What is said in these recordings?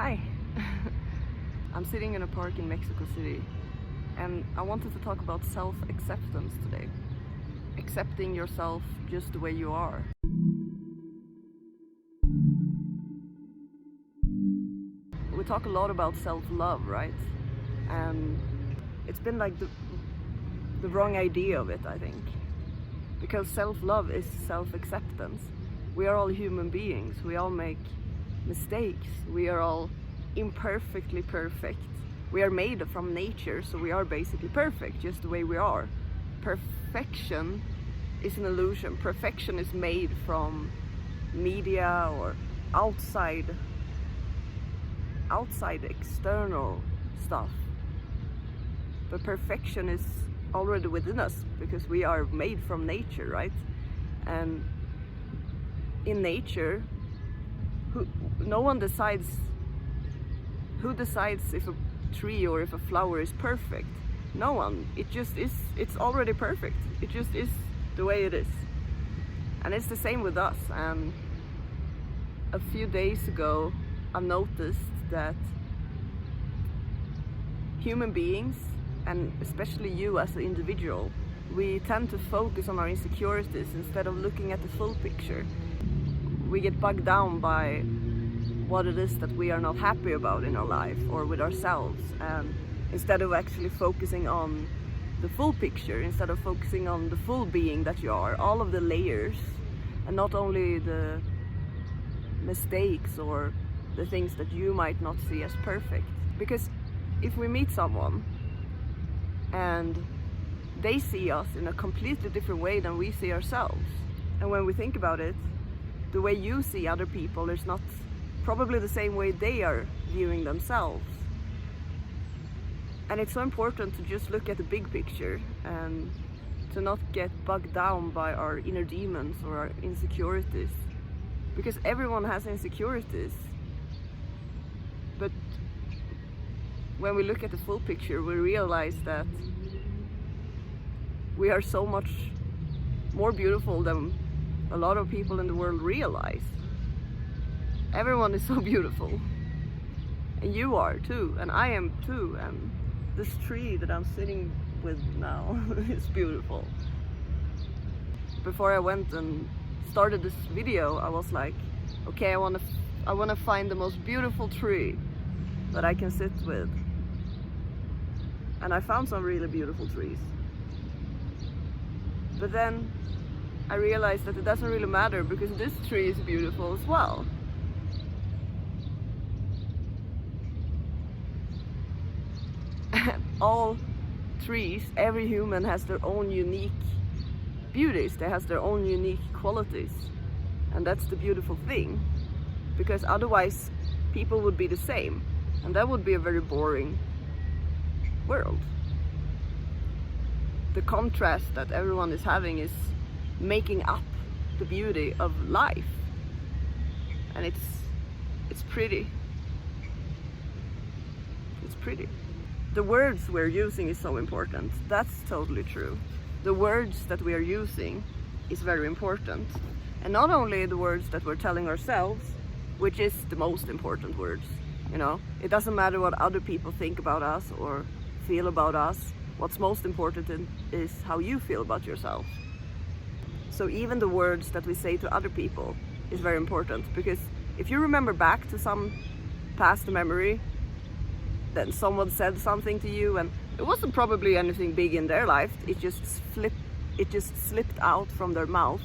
Hi. I'm sitting in a park in Mexico City and I wanted to talk about self-acceptance today. Accepting yourself just the way you are. We talk a lot about self-love, right? And it's been like the wrong idea of it, I think. Because self-love is self-acceptance. We are all human beings. We all make mistakes. We are all imperfectly perfect. We are made from nature, so we are basically perfect, just the way we are. Perfection is an illusion. Perfection is made from media or outside external stuff. But perfection is already within us because we are made from nature, right? And in nature, no one decides who decides if a tree or if a flower is perfect. No one. It just is. It's already perfect. It just is the way it is. And it's the same with us. And a few days ago I noticed that human beings, and especially you as an individual, we tend to focus on our insecurities instead of looking at the full picture. We get bogged down by what it is that we are not happy about in our life or with ourselves, and instead of actually focusing on the full picture, instead of focusing on the full being that you are, all of the layers, and not only the mistakes or the things that you might not see as perfect. Because if we meet someone and they see us in a completely different way than we see ourselves, and when we think about it, the way you see other people is not probably the same way they are viewing themselves. And it's so important to just look at the big picture and to not get bogged down by our inner demons or our insecurities, because everyone has insecurities. But when we look at the full picture, we realize that we are so much more beautiful than a lot of people in the world realize. Everyone is so beautiful, and you are too, and I am too, and this tree that I'm sitting with now is beautiful. Before I went and started this video, I was like, okay, I want to find the most beautiful tree that I can sit with, and I found some really beautiful trees. But then I realized that it doesn't really matter because this tree is beautiful as well. All trees, every human has their own unique beauties, they have their own unique qualities, and that's the beautiful thing, because otherwise people would be the same, and that would be a very boring world. The contrast that everyone is having is making up the beauty of life, and it's pretty. It's pretty. The words we're using is so important. That's totally true. The words that we are using is very important. And not only the words that we're telling ourselves, which is the most important words, you know. It doesn't matter what other people think about us or feel about us. What's most important is how you feel about yourself. So even the words that we say to other people is very important, because if you remember back to some past memory, then someone said something to you and it wasn't probably anything big in their life, it just slipped out from their mouth,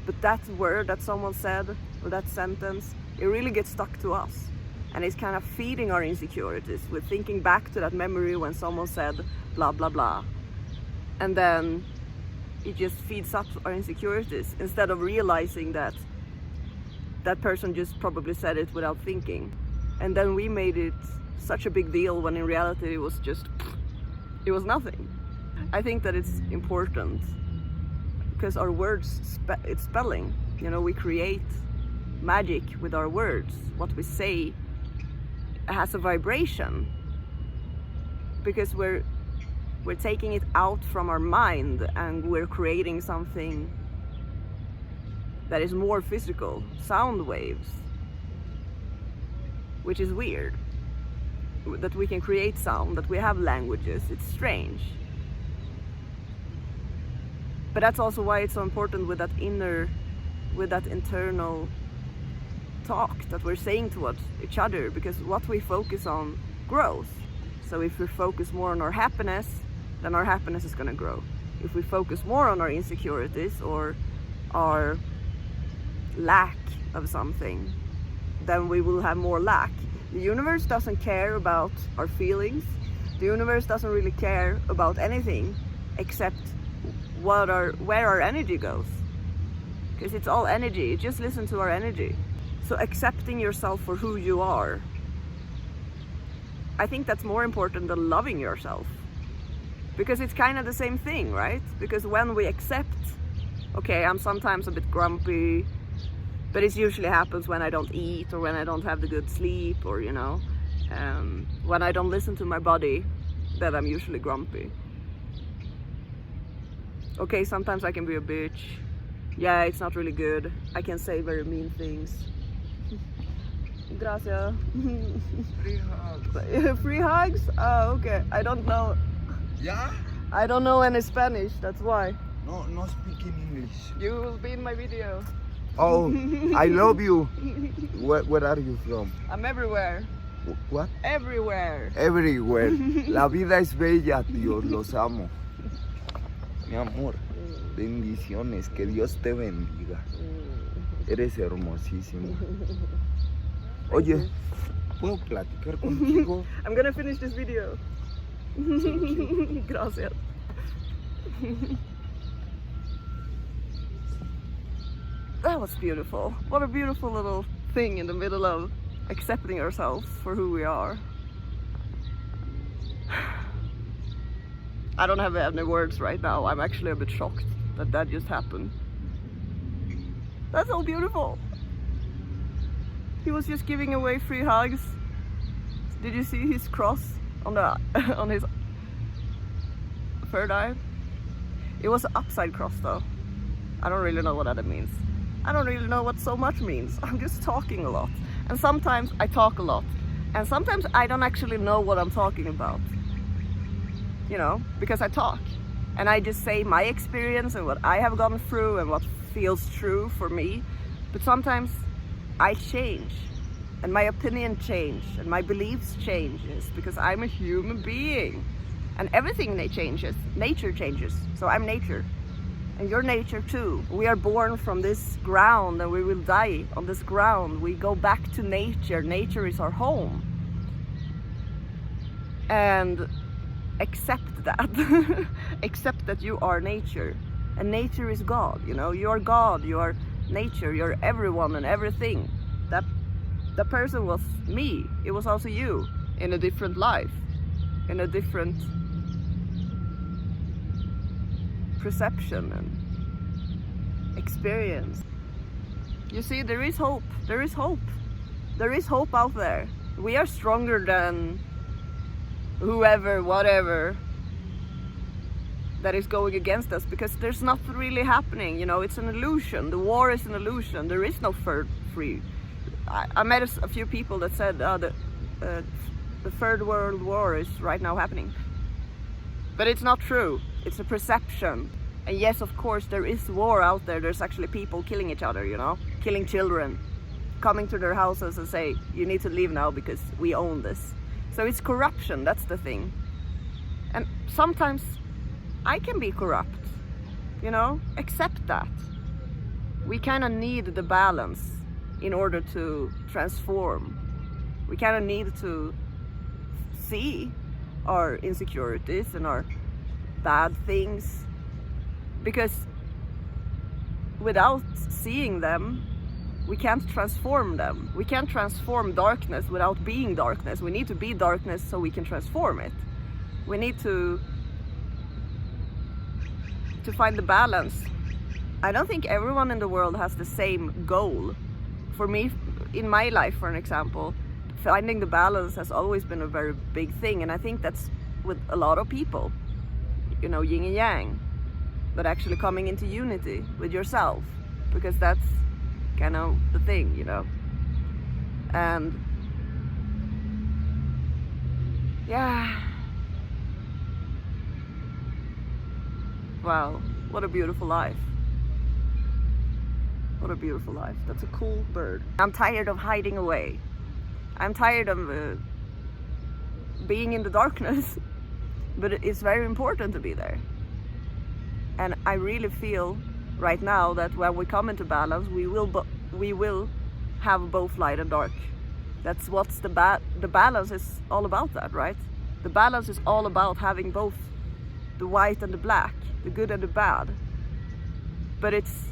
but that word that someone said or that sentence, it really gets stuck to us, and it's kind of feeding our insecurities. We're thinking back to that memory when someone said blah blah blah, and then it just feeds up our insecurities instead of realizing that that person just probably said it without thinking, and then we made it such a big deal when in reality it was nothing. I think that it's important because our words, it's spelling, you know, we create magic with our words. What we say has a vibration because we're taking it out from our mind and we're creating something that is more physical, sound waves. which is weird. That we can create sound, that we have languages, it's strange. But that's also why it's so important with that internal talk that we're saying to each other, because what we focus on grows. So if we focus more on our happiness, then our happiness is going to grow. If we focus more on our insecurities or our lack of something, then we will have more lack. The universe doesn't care about our feelings. The universe doesn't really care about anything except where our energy goes. Because it's all energy. Just listen to our energy. So accepting yourself for who you are, I think that's more important than loving yourself. Because it's kind of the same thing, right? Because when we accept, okay, I'm sometimes a bit grumpy, but it usually happens when I don't eat or when I don't have the good sleep, or when I don't listen to my body, that I'm usually grumpy. Okay, sometimes I can be a bitch. Yeah, it's not really good. I can say very mean things. Gracias. Free hugs. Free hugs? Oh, okay. I don't know. Yeah? I don't know any Spanish, that's why. No speaking English. You will be in my video. Oh, I love you. Where are you from? I'm everywhere. What? Everywhere. Everywhere. La vida es bella, Dios, los amo. Mi amor, bendiciones, que Dios te bendiga. Eres hermosísimo. Oye, ¿puedo platicar contigo? I'm gonna finish this video. Gracias. That was beautiful. What a beautiful little thing in the middle of accepting ourselves for who we are. I don't have any words right now. I'm actually a bit shocked that just happened. That's so beautiful. He was just giving away free hugs. Did you see his cross on his third eye? It was an upside cross though. I don't really know what that means. I don't really know what so much means. I'm just talking a lot. And sometimes I talk a lot. And sometimes I don't actually know what I'm talking about. Because I talk. And I just say my experience and what I have gone through and what feels true for me. But sometimes I change. And my opinion changes. And my beliefs changes. Because I'm a human being. And everything changes. Nature changes. So I'm nature. And you're nature too. We are born from this ground and we will die on this ground. We go back to nature. Nature is our home. And accept that. Accept that you are nature. And nature is God, You are God, you are nature, you're everyone and everything. The person was me. It was also you in a different life. In a different perception and experience. You see, there is hope. There is hope. There is hope out there. We are stronger than whoever, whatever that is going against us, because there's nothing really happening. It's an illusion. The war is an illusion. There is no free. I met a few people that said the Third World War is right now happening. But it's not true. It's a perception. And yes, of course, there is war out there. There's actually people killing each other, killing children, coming to their houses and say, you need to leave now because we own this. So it's corruption, that's the thing. And sometimes I can be corrupt, accept that. We kind of need the balance in order to transform. We kind of need to see our insecurities and our bad things, because without seeing them, we can't transform them. We can't transform darkness without being darkness. We need to be darkness so we can transform it. We need to find the balance. I don't think everyone in the world has the same goal. For me, in my life, for an example, finding the balance has always been a very big thing, and I think that's with a lot of people, yin and yang, but actually coming into unity with yourself, because that's kind of the thing, and Yeah. Wow, what a beautiful life. What a beautiful life. That's a cool bird. I'm tired of hiding away. I'm tired of being in the darkness. But it's very important to be there. And I really feel right now that when we come into balance, we will have both light and dark. That's what's the balance is all about, that, right? The balance is all about having both the white and the black, the good and the bad. But it's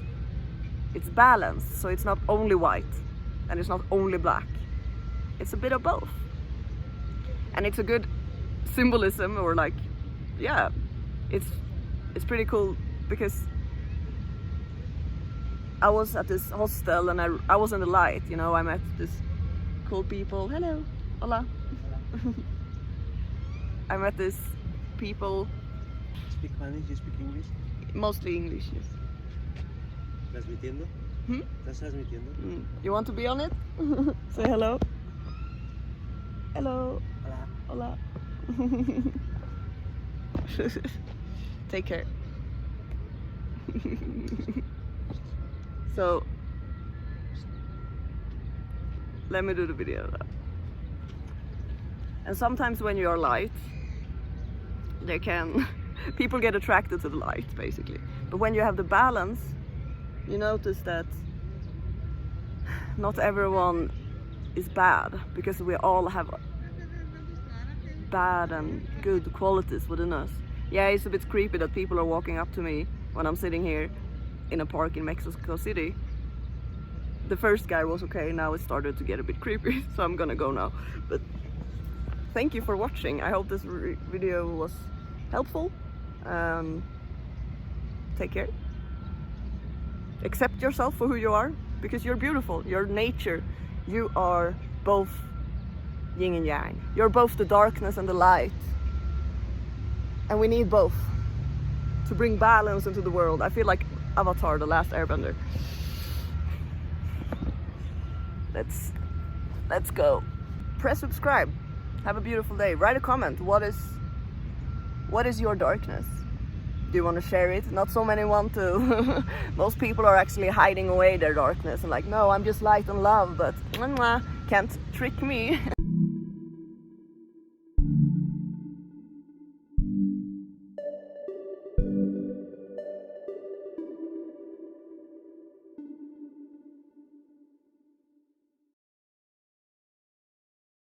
balanced, so it's not only white and it's not only black. It's a bit of both. And it's a good symbolism, or like, yeah, it's pretty cool, because I was at this hostel and I was in the light, you know. I met this cool people. Hello, hola. I met this people. Speak Spanish, you speak English? Mostly English, yes. ¿Transmitiendo? ¿Estás transmitiendo? You want to be on it? Say hello. Hello. Hola. Hola. Take care. So, let me do the video now. And sometimes when you are light, people get attracted to the light, basically. But when you have the balance, you notice that not everyone is bad, because we all have bad and good qualities within us. Yeah, it's a bit creepy that people are walking up to me when I'm sitting here in a park in Mexico City. The first guy was okay, now it started to get a bit creepy, so I'm gonna go now. But thank you for watching. I hope this video was helpful. Take care. Accept yourself for who you are, because you're beautiful. You're nature. You are both yin and yang. You're both the darkness and the light. And we need both to bring balance into the world. I feel like Avatar, the last airbender. Let's go. Press subscribe. Have a beautiful day. Write a comment. What is your darkness? Do you want to share it? Not so many want to. Most people are actually hiding away their darkness and like, no, I'm just light and love, but can't trick me.